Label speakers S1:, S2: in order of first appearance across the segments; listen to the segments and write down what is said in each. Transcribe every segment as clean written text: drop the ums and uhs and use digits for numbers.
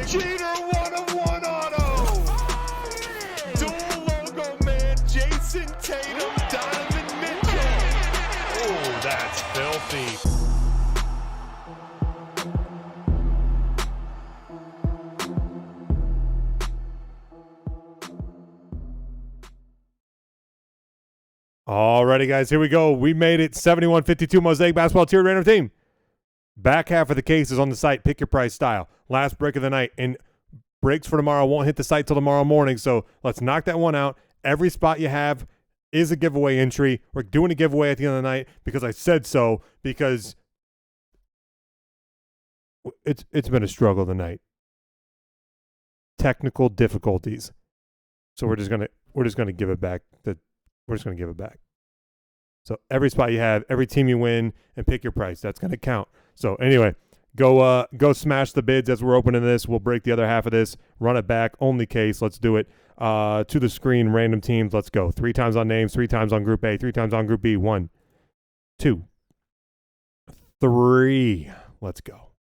S1: Jeter, 1/1 auto. Dual logo man, Jason Tatum, Donovan Mitchell. Oh, that's filthy. Alrighty, guys, here we go. We made it. 7152 Mosaic Basketball Tiered Random Team. Back half of the case is on the site. Pick your price style. Last break of the night. And breaks for tomorrow won't hit the site till tomorrow morning. So let's knock that one out. Every spot you have is a giveaway entry. We're doing a giveaway at the end of the night because I said so. Because it's been a struggle tonight. Technical difficulties. So we're just gonna give it back. We're just going to give it back. So every spot you have, every team you win, and pick your price. That's going to count. So anyway, go smash the bids as we're opening this. We'll break the other half of this, run it back, only case. Let's do it. To the screen, random teams. Let's go. 3 times on names, 3 times on Group A, 3 times on Group B. 1, 2, 3. Let's go.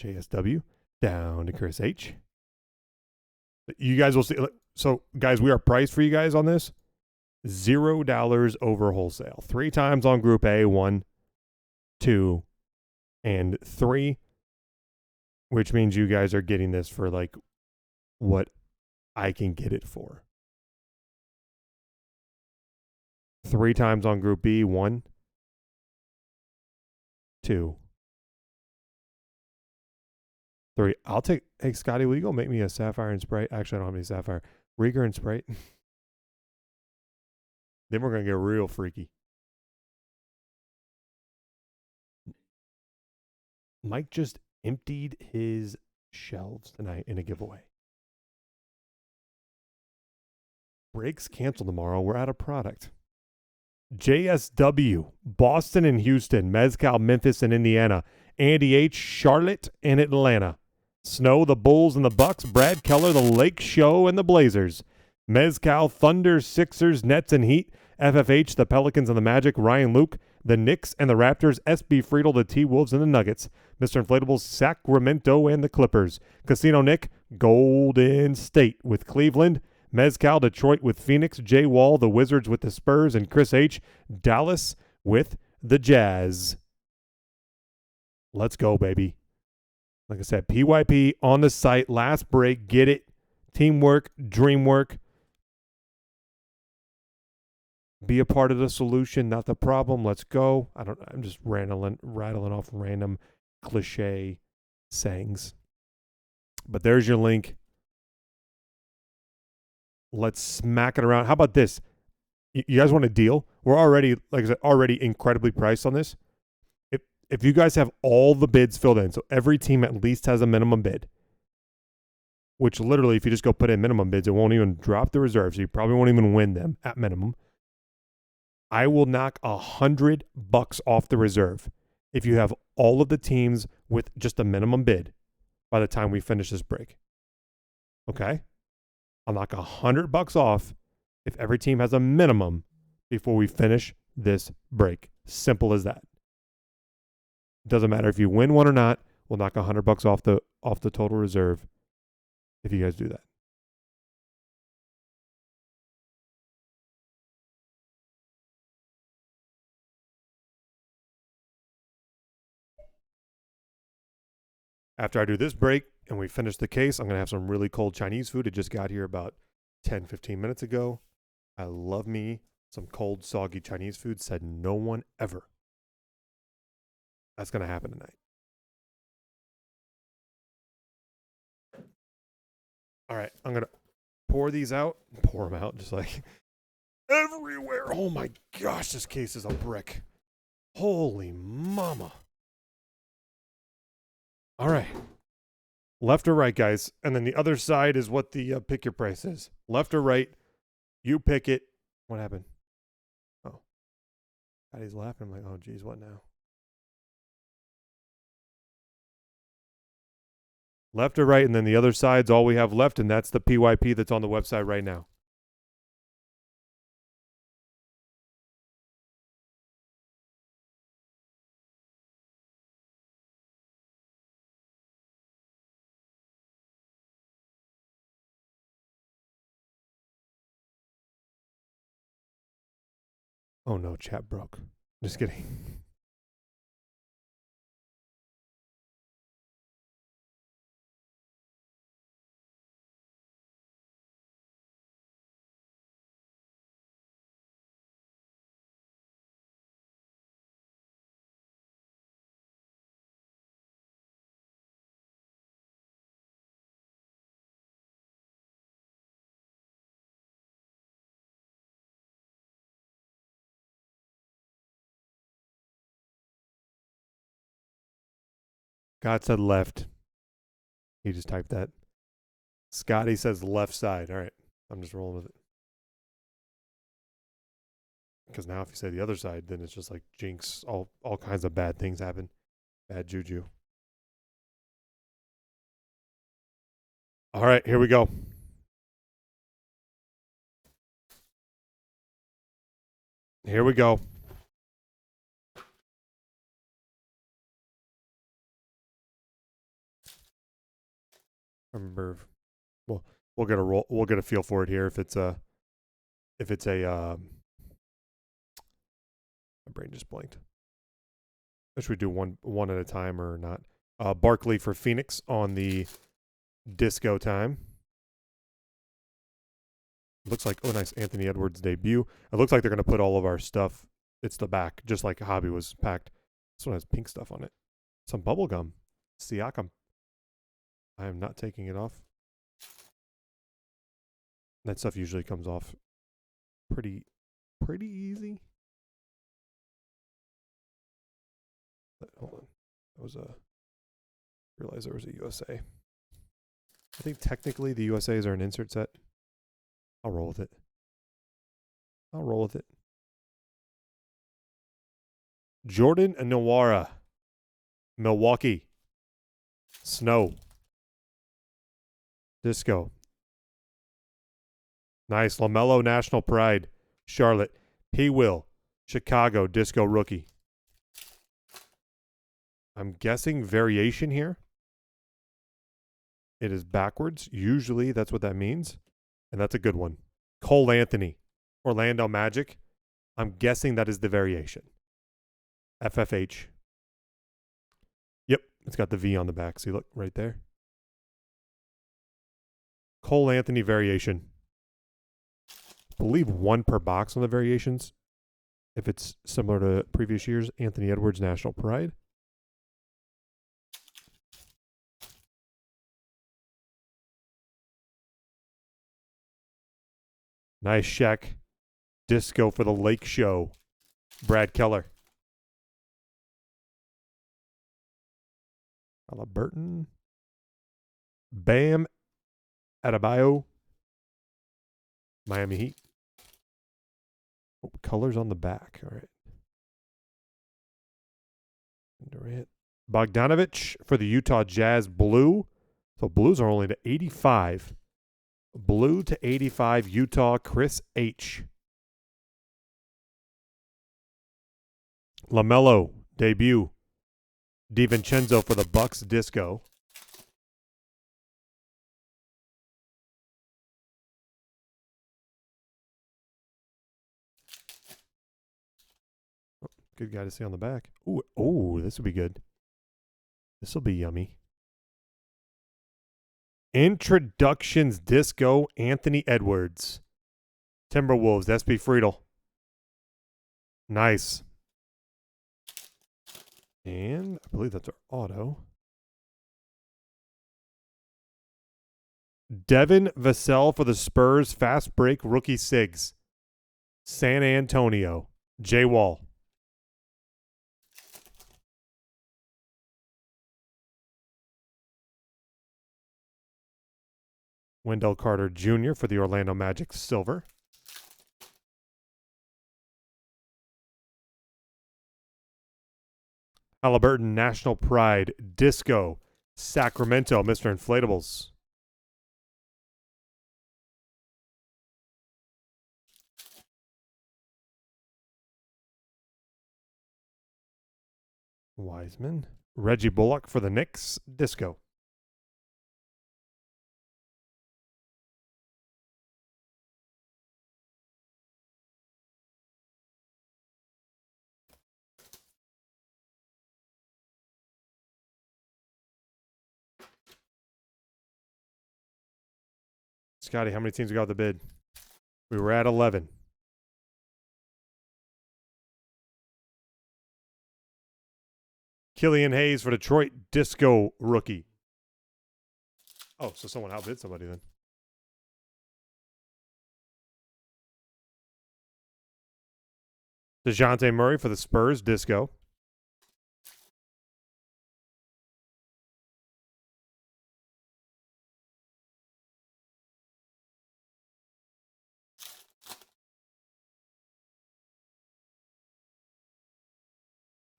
S1: JSW down to Chris H. You guys will see. So, guys, we are priced for you guys on this. $0 over wholesale. 3 times on Group A, 1, 2, and 3, which means you guys are getting this for like what I can get it for. 3 times on Group B, 1, 2, 3. I'll take. Hey, Scotty, will you go make me a Sapphire and Sprite? Actually, I don't have any Sapphire. Rieger and Sprite. Then we're going to get real freaky. Mike just emptied his shelves tonight in a giveaway. Breaks canceled tomorrow. We're out of product. JSW, Boston and Houston, Mezcal, Memphis, and Indiana. Andy H, Charlotte, and Atlanta. Snow, the Bulls and the Bucks. Brad Keller, the Lake Show, and the Blazers. Mezcal, Thunder, Sixers, Nets, and Heat. FFH, the Pelicans and the Magic. Ryan Luke, the Knicks and the Raptors. SB Friedel, the T-Wolves and the Nuggets. Mr. Inflatables, Sacramento and the Clippers. Casino Nick, Golden State with Cleveland. Mezcal, Detroit with Phoenix. Jay Wall, the Wizards with the Spurs. And Chris H, Dallas with the Jazz. Let's go, baby. Like I said, PYP on the site. Last break. Get it. Teamwork. Dreamwork. Be a part of the solution, not the problem. Let's go. I'm just rattling off random cliche sayings. But there's your link. Let's smack it around. How about this? You guys want a deal? We're already, like I said, already incredibly priced on this. If you guys have all the bids filled in, so every team at least has a minimum bid, which literally, if you just go put in minimum bids, it won't even drop the reserve, so you probably won't even win them at minimum. I will knock $100 off the reserve if you have all of the teams with just a minimum bid by the time we finish this break. Okay? I'll knock $100 off if every team has a minimum before we finish this break. Simple as that. Doesn't matter if you win one or not. We'll knock $100 off the total reserve if you guys do that. After I do this break and we finish the case, I'm going to have some really cold Chinese food. It just got here about 10, 15 minutes ago. I love me some cold, soggy Chinese food. Said no one ever. That's going to happen tonight. All right, I'm going to pour these out. Pour them out just like everywhere. Oh my gosh, this case is a brick. Holy mama. All right. Left or right, guys. And then the other side is what the pick your price is. Left or right, you pick it. What happened? Oh. Patty's laughing. I'm like, oh, geez, what now? Left or right, and then the other side's all we have left, and that's the PYP that's on the website right now. Oh no, chat broke. Just kidding. God said left. He just typed that. Scotty says left side. All right. I'm just rolling with it. Because now if you say the other side, then it's just like jinx. All kinds of bad things happen. Bad juju. All right, here we go. Here we go. Remember, we'll get a roll. We'll get a feel for it here. If it's a, my brain just blanked. Should we do one at a time or not? Barkley for Phoenix on the disco time. Looks like, oh, nice Anthony Edwards debut. It looks like they're going to put all of our stuff. It's the back, just like Hobby was packed. This one has pink stuff on it. Some bubble gum. Siakam. I am not taking it off. That stuff usually comes off pretty easy. But hold on. That was a, realize there was a USA. I think technically the USAs are an insert set. I'll roll with it. I'll roll with it. Jordan Nwora. Milwaukee. Snow. Disco. Nice. LaMelo National Pride. Charlotte. P. Will. Chicago Disco Rookie. I'm guessing variation here. It is backwards. Usually that's what that means. And that's a good one. Cole Anthony. Orlando Magic. I'm guessing that is the variation. FFH. Yep. It's got the V on the back. See, look right there. Cole Anthony variation. I believe one per box on the variations. If it's similar to previous years, Anthony Edwards National Pride. Nice Shaq. Disco for the Lake Show. Brad Keller. Halliburton. Bam Adebayo. Miami Heat. Oh, colors on the back. All right. Durant. Bogdanovich for the Utah Jazz blue. So blues are only to 85. Blue to 85 Utah Chris H. LaMelo debut. DiVincenzo for the Bucks disco. Good guy to see on the back. Ooh, this will be good. This will be yummy. Introductions disco Anthony Edwards. Timberwolves, SB Friedel. Nice. And I believe that's our auto. Devin Vassell for the Spurs. Fast break rookie Sigs. San Antonio. J Wall. Wendell Carter Jr. for the Orlando Magic silver. Halliburton National Pride Disco. Sacramento, Mr. Inflatables. Wiseman. Reggie Bullock for the Knicks. Disco. Scotty, how many teams got the bid? We were at 11. Killian Hayes for Detroit, Disco rookie. Oh, so someone outbid somebody then. DeJounte Murray for the Spurs, Disco.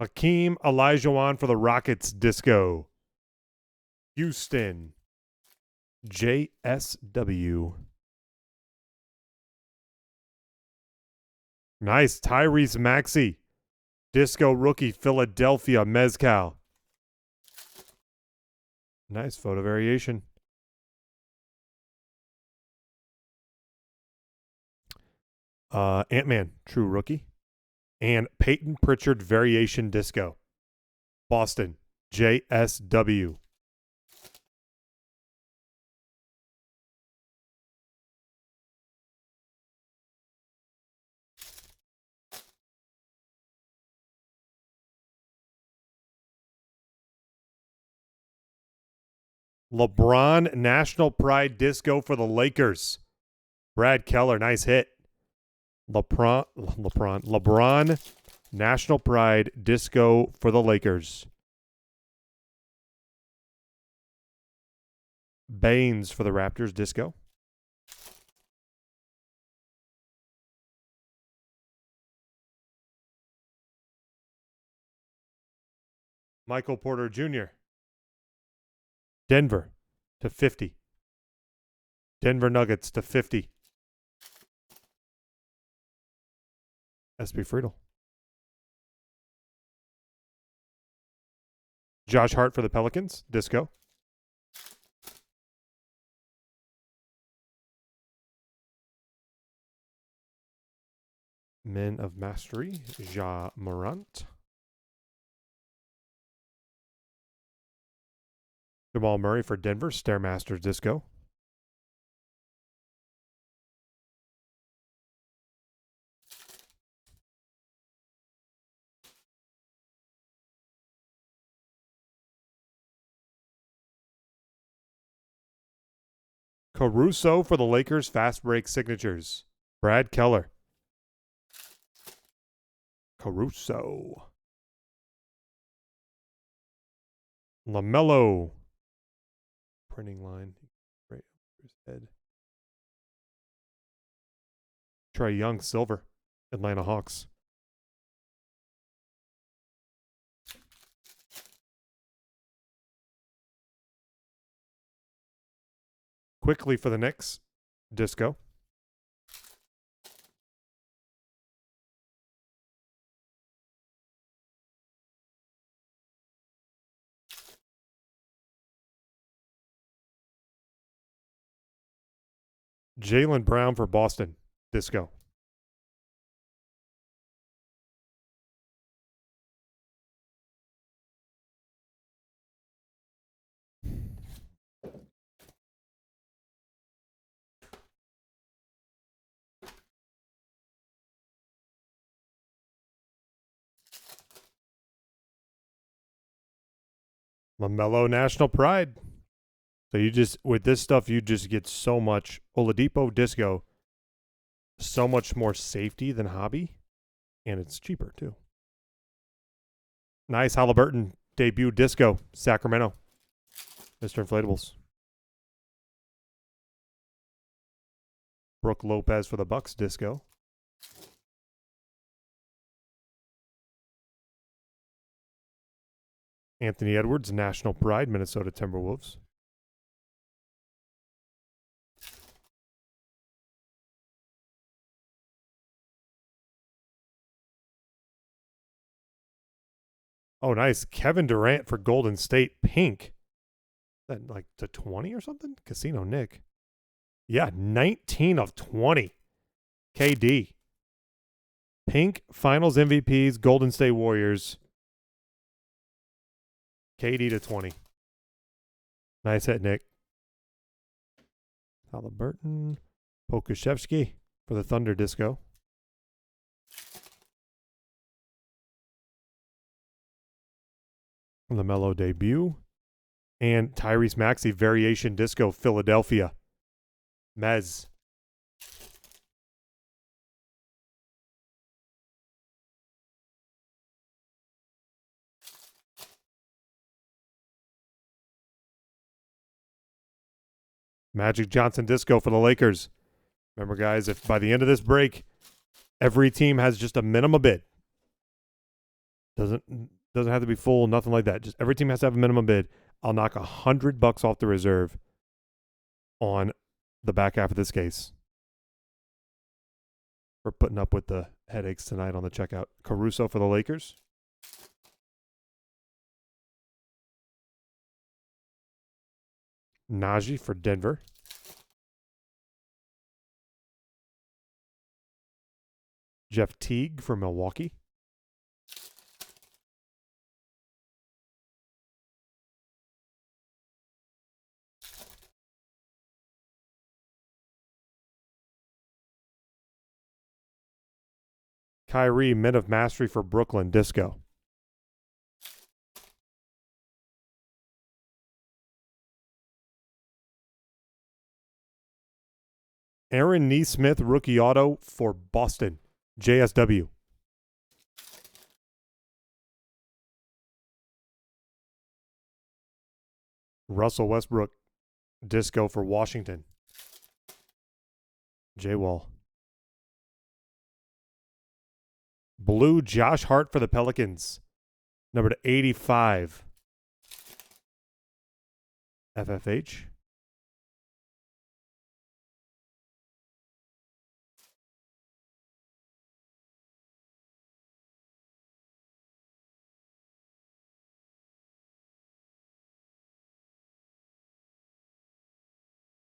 S1: Hakeem Olajuwon for the Rockets, Disco. Houston, JSW. Nice. Tyrese Maxey, Disco rookie, Philadelphia, Mezcal. Nice photo variation. Ant-Man, true rookie. And Peyton Pritchard variation disco. Boston, JSW. LeBron National Pride Disco for the Lakers. Brad Keller, nice hit. LeBron National Pride Disco for the Lakers. Baines for the Raptors, Disco. Michael Porter Jr. Denver to 50. Denver Nuggets to 50. SB Friedel. Josh Hart for the Pelicans, Disco. Men of Mastery, Ja Morant. Jamal Murray for Denver, Stairmasters, Disco. Caruso for the Lakers, Fast Break Signatures. Brad Keller. Caruso. LaMelo. Printing line. Right over his head. Trae Young, Silver. Atlanta Hawks. Quickly for the Knicks, Disco. Jaylen Brown for Boston, Disco. LaMelo National Pride. So you just, with this stuff, you just get so much. Oladipo Disco, so much more safety than hobby, and it's cheaper too. Nice Halliburton debut Disco, Sacramento. Mr. Inflatables. Brooke Lopez for the Bucks, Disco. Anthony Edwards, National Pride, Minnesota Timberwolves. Oh, nice. Kevin Durant for Golden State, pink. That like to 20 or something? Casino Nick. Yeah, 19 of 20. KD. Pink Finals MVPs, Golden State Warriors. KD to 20. Nice hit, Nick. Halliburton. Pokuševski for the Thunder Disco. LaMelo debut. And Tyrese Maxey Variation Disco Philadelphia. Mez. Magic Johnson Disco for the Lakers. Remember, guys, if by the end of this break, every team has just a minimum bid. Doesn't have to be full, nothing like that. Just every team has to have a minimum bid. I'll knock $100 off the reserve on the back half of this case. We're putting up with the headaches tonight on the checkout. Caruso for the Lakers. Najee for Denver. Jeff Teague for Milwaukee. Kyrie, Men of Mastery for Brooklyn, Disco. Aaron Neesmith, Rookie Auto for Boston, JSW. Russell Westbrook, Disco for Washington. J-Wall. Blue, Josh Hart for the Pelicans. Number 85. FFH.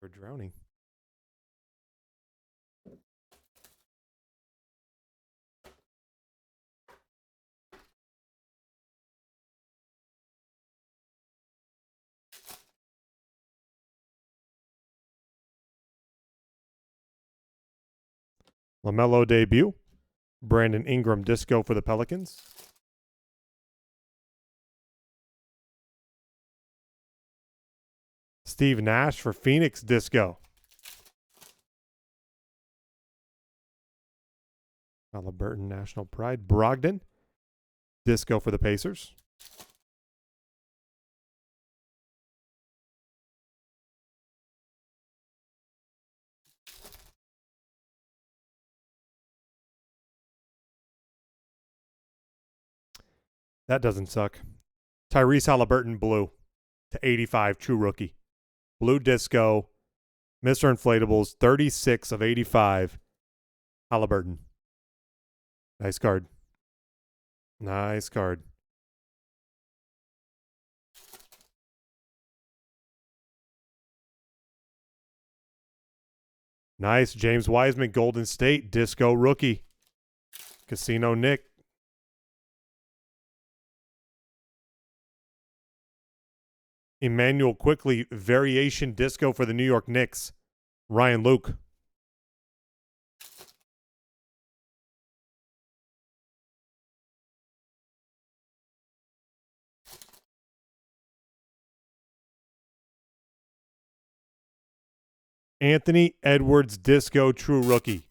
S1: We're drowning. LaMelo debut. Brandon Ingram Disco for the Pelicans. Steve Nash for Phoenix Disco. Halliburton National Pride. Brogdon Disco for the Pacers. That doesn't suck. Tyrese Halliburton Blue to 85, true rookie. Blue Disco, Mr. Inflatables, 36 of 85. Halliburton. Nice card. Nice card. Nice. James Wiseman, Golden State, Disco rookie. Casino Nick. Emmanuel Quickly, Variation Disco for the New York Knicks. Ryan Luke. Anthony Edwards Disco, true rookie.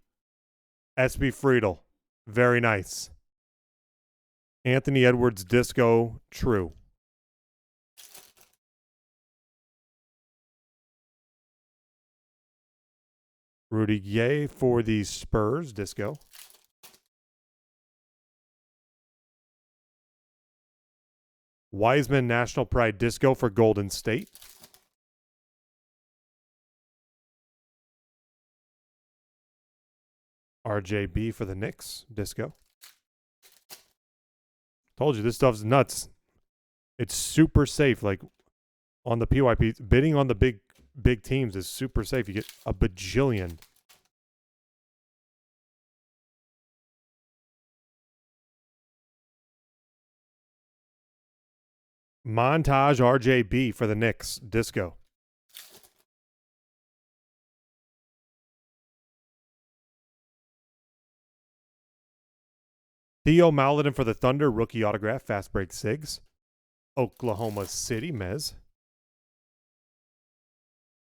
S1: SB Friedel. Very nice. Anthony Edwards Disco, true. Rudy Gay for the Spurs, Disco. Wiseman National Pride Disco for Golden State. RJB for the Knicks, Disco. Told you, this stuff's nuts. It's super safe. Like, on the PYP, bidding on the big teams is super safe. You get a bajillion. Montage RJB for the Knicks, Disco. Theo Maladin for the Thunder, rookie autograph, fast break Sigs. Oklahoma City, Mez.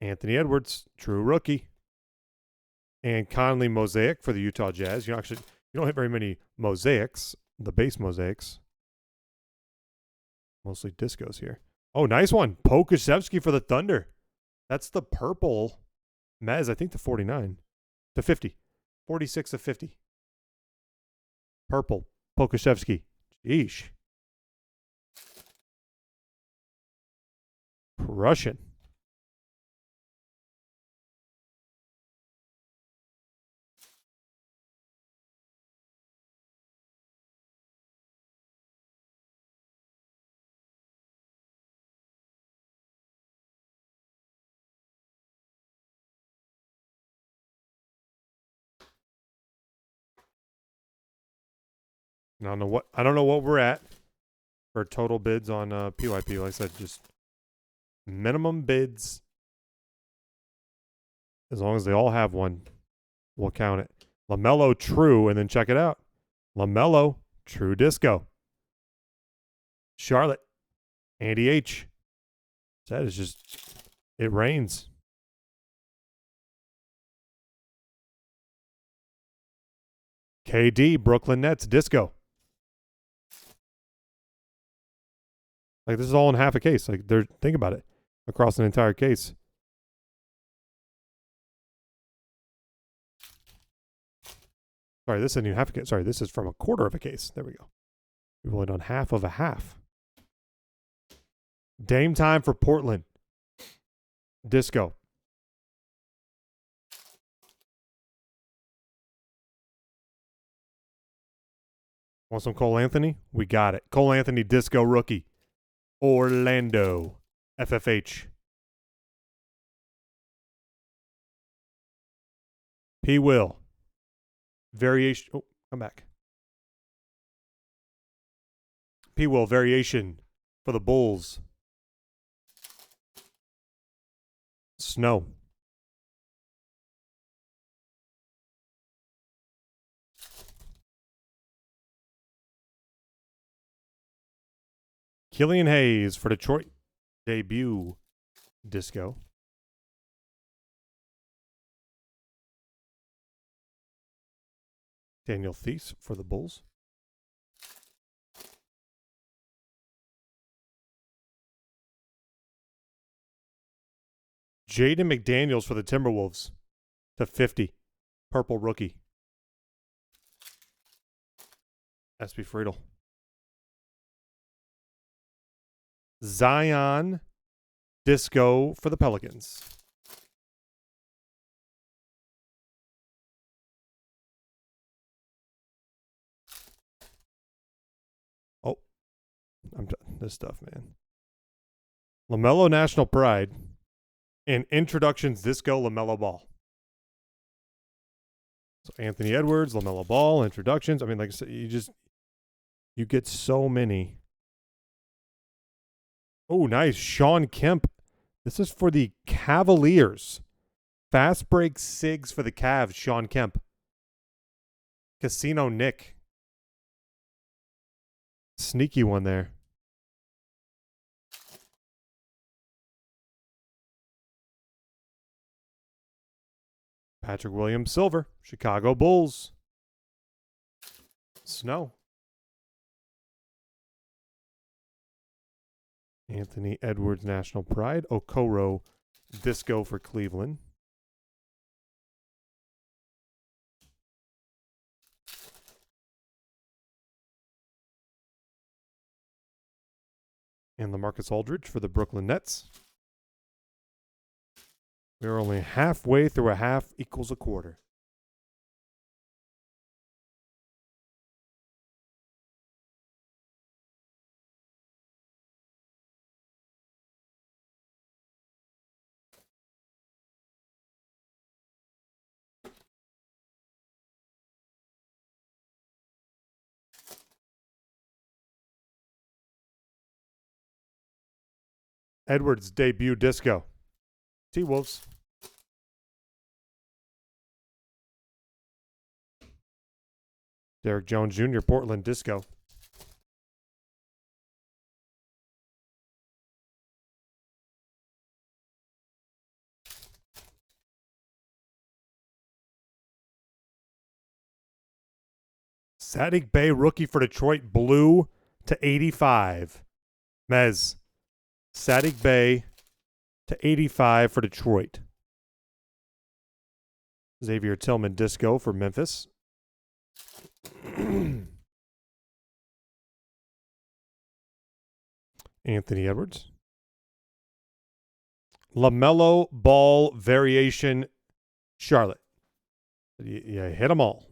S1: Anthony Edwards, true rookie. And Conley Mosaic for the Utah Jazz. You don't hit very many mosaics, the base mosaics. Mostly discos here. Oh, nice one. Pokashevsky for the Thunder. That's the purple. Mez, I think the 49 to 50. 46 of 50. Purple. Pokashevsky. Sheesh. Russian. I don't know what we're at for total bids on PYP. Like I said, just minimum bids. As long as they all have one, we'll count it. LaMelo true, and then check it out. LaMelo true disco. Charlotte, Andy H. That is just, it rains. KD, Brooklyn Nets, disco. Like, this is all in half a case. Like, think about it. Across an entire case. Sorry, this isn't even half a case. Sorry, this is from a quarter of a case. There we go. We've only done half of a half. Dame time for Portland. Disco. Want some Cole Anthony? We got it. Cole Anthony, disco rookie. Orlando. FFH. P. Will. Variation. Oh, come back. P. Will, variation for the Bulls. Snow. Killian Hayes for Detroit. Debut. Disco. Daniel Theis for the Bulls. Jaden McDaniels for the Timberwolves to 50. Purple rookie. SB Friedel. Zion disco for the Pelicans. Oh, I'm done. This stuff, man. LaMelo National Pride and Introductions Disco LaMelo Ball. So Anthony Edwards, LaMelo Ball, Introductions. I mean, like I said, you get so many. Oh, nice. Sean Kemp. This is for the Cavaliers. Fast break Sigs for the Cavs, Sean Kemp. Casino Nick. Sneaky one there. Patrick Williams Silver, Chicago Bulls. Snow. Anthony Edwards National Pride. Okoro Disco for Cleveland. And LaMarcus Aldridge for the Brooklyn Nets. We're only halfway through a half equals a quarter. Edwards debut disco. T-Wolves. Derek Jones Jr., Portland Disco. Saddiq Bey, rookie for Detroit, blue to 85. Mez. Saddiq Bey to 85 for Detroit. Xavier Tillman, disco for Memphis. Anthony Edwards. LaMelo Ball variation, Charlotte. Yeah, hit them all.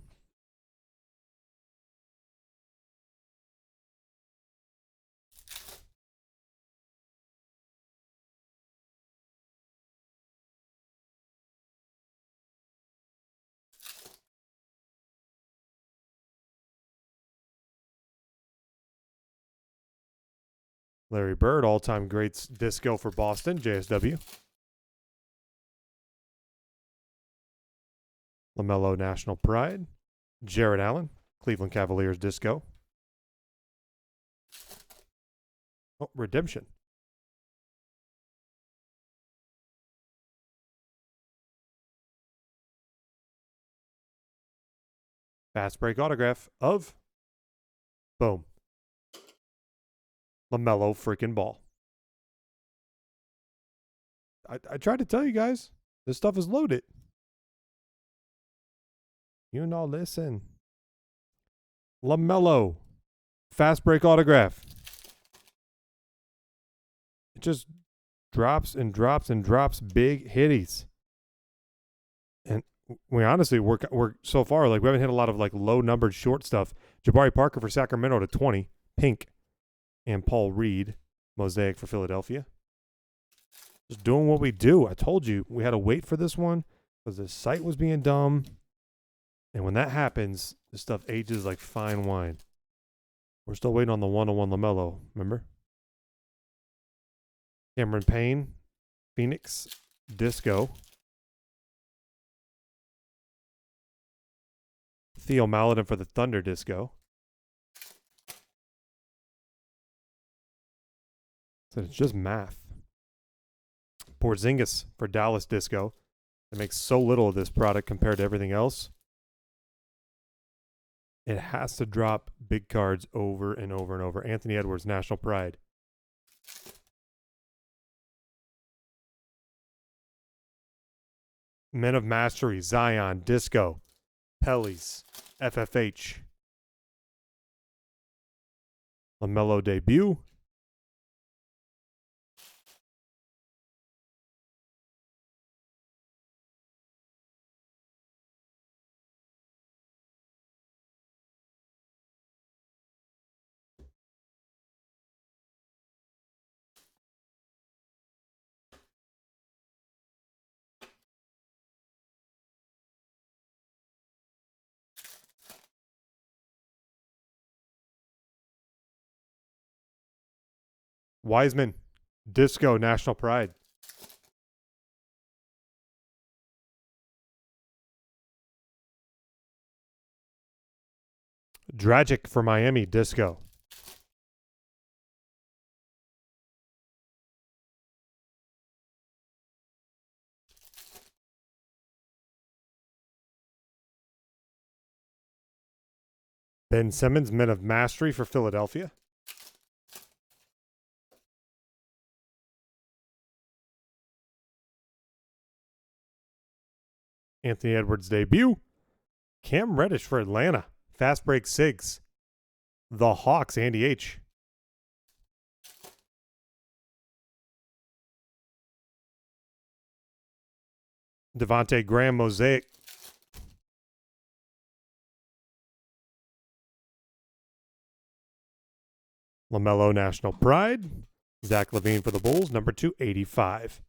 S1: Larry Bird, all-time greats, disco for Boston, JSW. LaMelo, National Pride. Jared Allen, Cleveland Cavaliers, disco. Oh, redemption. Fast break autograph of, boom, LaMelo freaking Ball. I tried to tell you guys, this stuff is loaded. You know, listen. LaMelo, fast break autograph. It just drops and drops and drops big hitties. And we honestly, we're so far, like, we haven't hit a lot of, like, low-numbered short stuff. Jabari Parker for Sacramento to 20, pink. And Paul Reed, Mosaic for Philadelphia. Just doing what we do. I told you we had to wait for this one because the site was being dumb. And when that happens, this stuff ages like fine wine. We're still waiting on the 101 LaMelo, remember? Cameron Payne, Phoenix, disco. Theo Maledon for the Thunder, disco. So it's just math. Porzingis for Dallas, disco. It makes so little of this product compared to everything else. It has to drop big cards over and over and over. Anthony Edwards, National Pride. Men of Mastery, Zion, disco. Pellies, FFH. LaMelo debut. Wiseman, disco, National Pride. Dragic for Miami, disco. Ben Simmons, Men of Mastery for Philadelphia. Anthony Edwards debut. Cam Reddish for Atlanta. Fast break Sigs. The Hawks, Andy H. Devontae Graham, Mosaic. LaMelo, National Pride. Zach LaVine for the Bulls, number 285.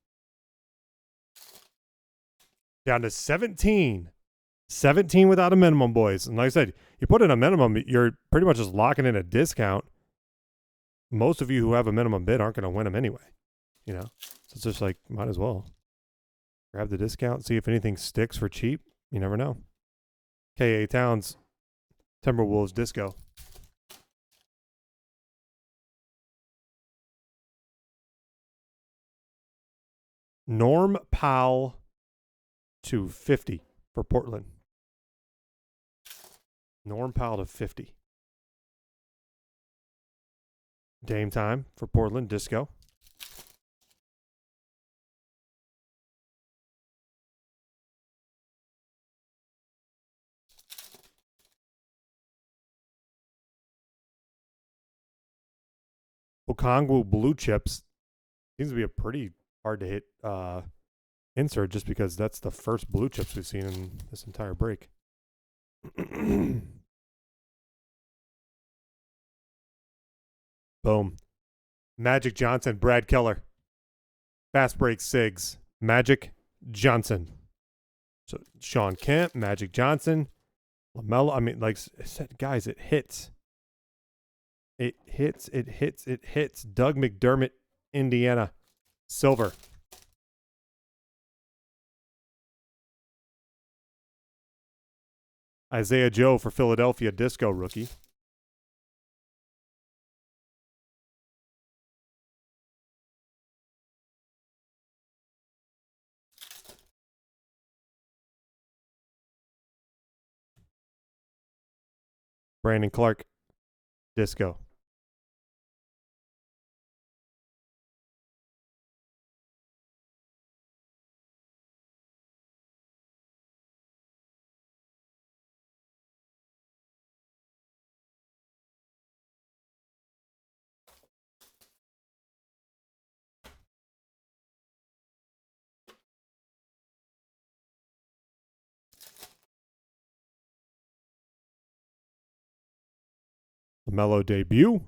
S1: Down to 17. 17 without a minimum, boys. And like I said, you put in a minimum, you're pretty much just locking in a discount. Most of you who have a minimum bid aren't going to win them anyway. You know? So it's just like, might as well. Grab the discount, see if anything sticks for cheap. You never know. K.A. Towns Timberwolves Disco. Norm Powell to 50 for Portland. Norm Powell to 50. Dame time for Portland Disco. Okongwu blue chips seems to be a pretty hard to hit insert just because that's the first blue chips we've seen in this entire break. Boom. Magic Johnson, Brad Keller. Fast break Sigs. Magic Johnson. So Sean Kemp, Magic Johnson, LaMelo. I mean, like I said, guys, it hits. It hits. Doug McDermott, Indiana. Silver. Isaiah Joe for Philadelphia, Disco rookie. Brandon Clark, Disco. LaMelo debut.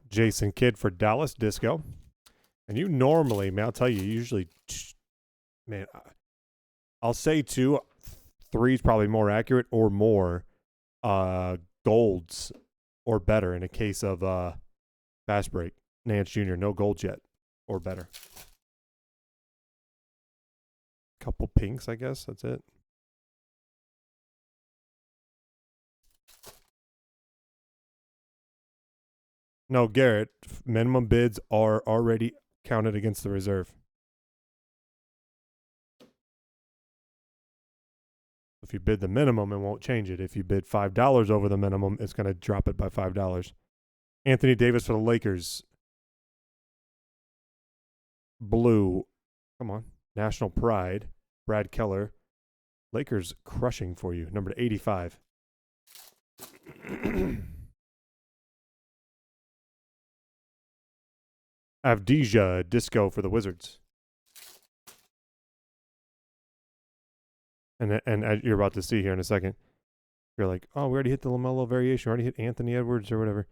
S1: Jason Kidd for Dallas, Disco. And you normally, man, I'll tell you, usually, man, I'll say 2, 3 is probably more accurate or more golds or better in a case of fast break. Nance Jr., no golds yet or better. Couple pinks, I guess. That's it. No, Garrett, minimum bids are already counted against the reserve. If you bid the minimum, it won't change it. If you bid $5 over the minimum, it's going to drop it by $5. Anthony Davis for the Lakers. Blue. Come on. National Pride. Brad Keller. Lakers crushing for you. Number 85. Avdija Disco for the Wizards. And as you're about to see here in a second, you're like, oh, we already hit the LaMelo variation. We already hit Anthony Edwards or whatever.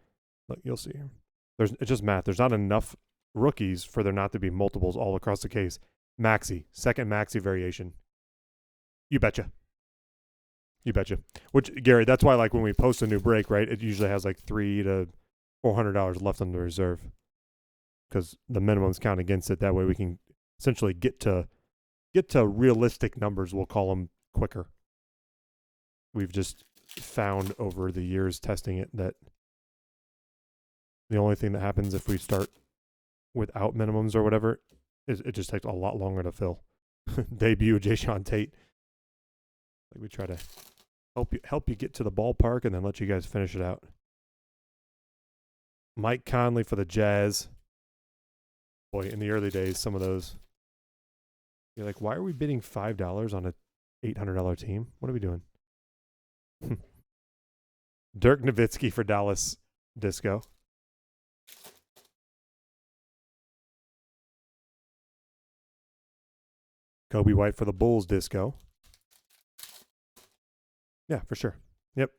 S1: Look, you'll see here. It's just math. There's not enough rookies for there not to be multiples all across the case. Maxi, second Maxi variation. You betcha. You betcha. Which, Gary, that's why, like, when we post a new break, right, it usually has like $300 to $400 left on the reserve because the minimums count against it. That way we can essentially get to realistic numbers, we'll call them, quicker. We've just found over the years testing it that the only thing that happens if we start without minimums or whatever is it just takes a lot longer to fill. Debut Jayshawn Tate. Like, we try to help you get to the ballpark and then let you guys finish it out. Mike Conley for the Jazz. Boy, in the early days, some of those. You're like, why are we bidding $5 on a $800 team? What are we doing? Dirk Nowitzki for Dallas, Disco. Kobe White for the Bulls, Disco. Yeah, for sure. Yep.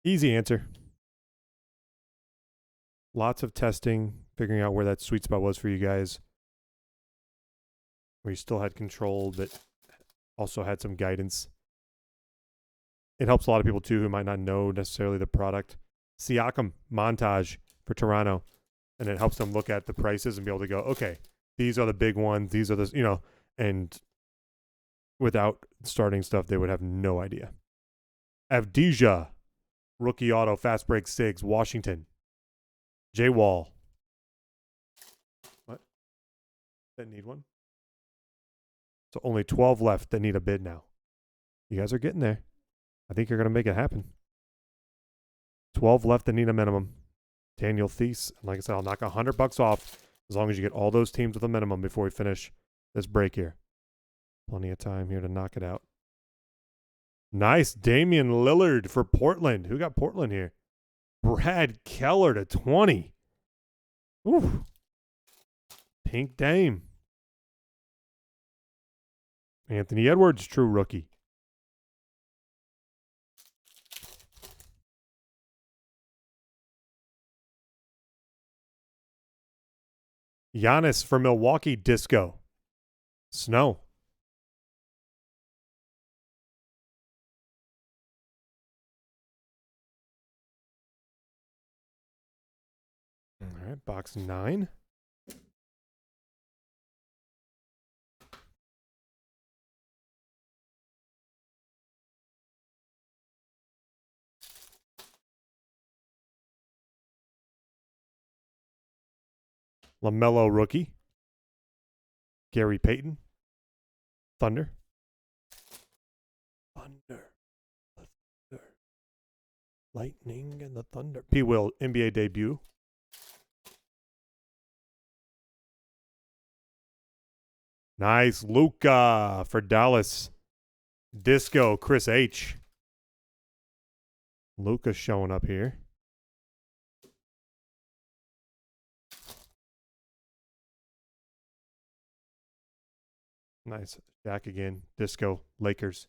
S1: Easy answer. Lots of testing, figuring out where that sweet spot was for you guys. Where you still had control, but also had some guidance. It helps a lot of people, too, who might not know necessarily the product. Siakam, Montage for Toronto. And it helps them look at the prices and be able to go, okay, these are the big ones. These are the, and without starting stuff, they would have no idea. Avdija, rookie auto, fast break Sigs, Washington. J Wall. What? Didn't need one. So only 12 left that need a bid now. You guys are getting there. I think you're going to make it happen. 12 left that need a minimum. Daniel Thies. And like I said, I'll knock $100 off as long as you get all those teams with a minimum before we finish this break here. Plenty of time here to knock it out. Nice. Damian Lillard for Portland. Who got Portland here? Brad Keller to 20. Ooh. Pink Dame. Anthony Edwards, true rookie. Giannis for Milwaukee, disco. Snow. All right, box 9. LaMelo rookie. Gary Payton. Thunder. Thunder. Lightning and the Thunder. P. Will, NBA debut. Nice. Luka for Dallas. Disco, Chris H. Luka showing up here. Nice. Jack again. Disco, Lakers.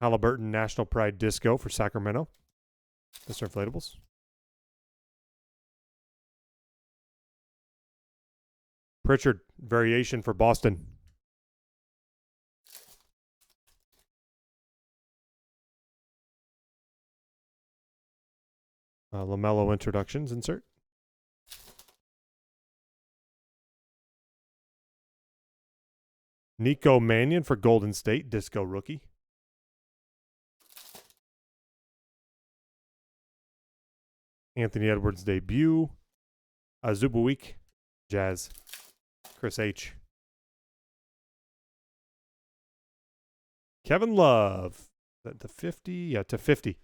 S1: Halliburton, National Pride Disco for Sacramento. Mr. Inflatables. Pritchard, variation for Boston. LaMelo introductions insert. Nico Mannion for Golden State, disco rookie. Anthony Edwards debut. Zubaweek, Jazz. Chris H. Kevin Love. To 50? Yeah, to 50.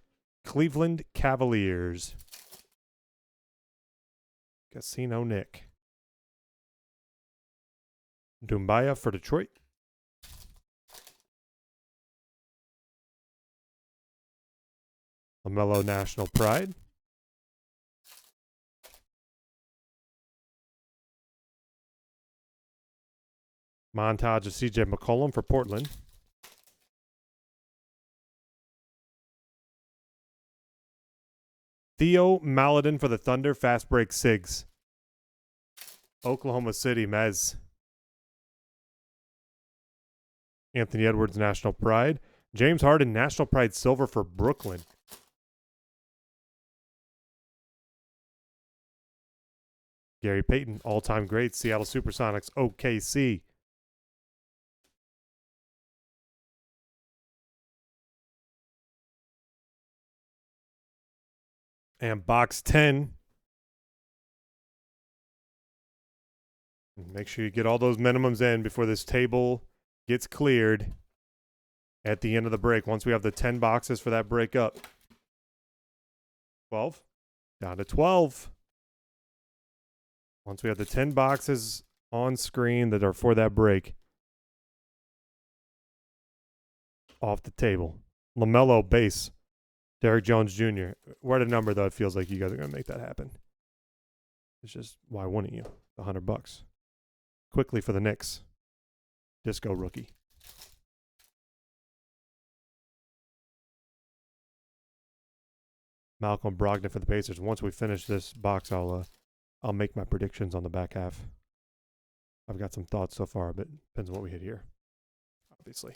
S1: Cleveland Cavaliers. Casino Nick. Doumbia for Detroit. LaMelo National Pride. Montage of CJ McCollum for Portland. Theo Maladin for the Thunder. Fast break Sigs. Oklahoma City Mez. Anthony Edwards National Pride. James Harden National Pride Silver for Brooklyn. Gary Payton, all-time great. Seattle Supersonics, OKC. And box 10. Make sure you get all those minimums in before this table gets cleared at the end of the break. Once we have the 10 boxes for that break up. 12. Down to 12. Once we have the 10 boxes on screen that are for that break. Off the table. LaMelo base. Derrick Jones Jr. We're at a number, though. It feels like you guys are going to make that happen. It's just, why wouldn't you? $100. Quickly for the Knicks. Disco rookie. Malcolm Brogdon for the Pacers. Once we finish this box, I'll make my predictions on the back half. I've got some thoughts so far, but depends on what we hit here. Obviously.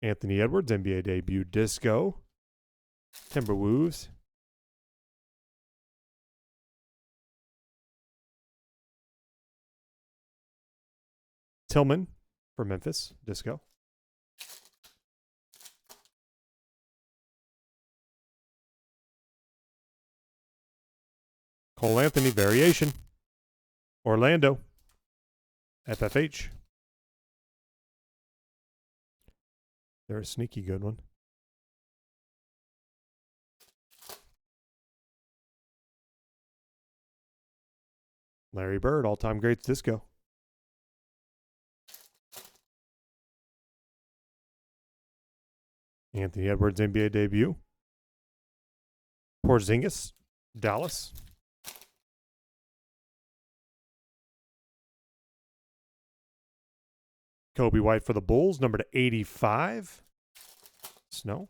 S1: Anthony Edwards, NBA debut disco. Timberwolves. Tillman for Memphis, Disco. Cole Anthony, variation. Orlando, FFH. They're a sneaky good one. Larry Bird, all-time greats, Disco. Anthony Edwards, NBA debut. Porzingis, Dallas. Kobe White for the Bulls, number to 85. Snow.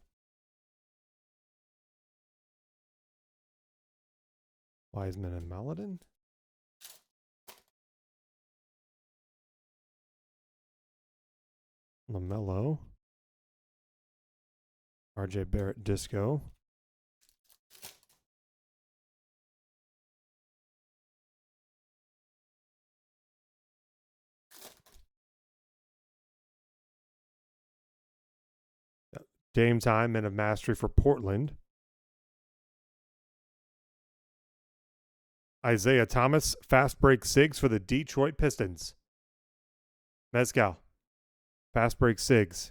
S1: Wiseman and Maladin. LaMelo. RJ Barrett, Disco. Dame Time, Men of Mastery for Portland. Isaiah Thomas, Fast Break Sigs for the Detroit Pistons. Mezcal, Fast Break Sigs.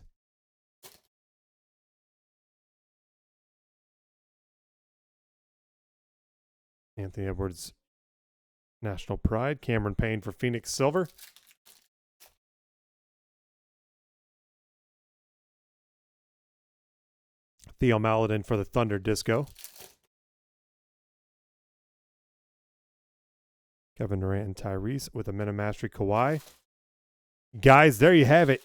S1: Anthony Edwards, National Pride. Cameron Payne for Phoenix Silver. Theo Maladin for the Thunder, Disco. Kevin Durant and Tyrese with a Men of Mastery, Kawhi. Guys, there you have it.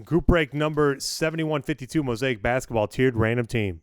S1: Group break number 7152, Mosaic Basketball, tiered random team.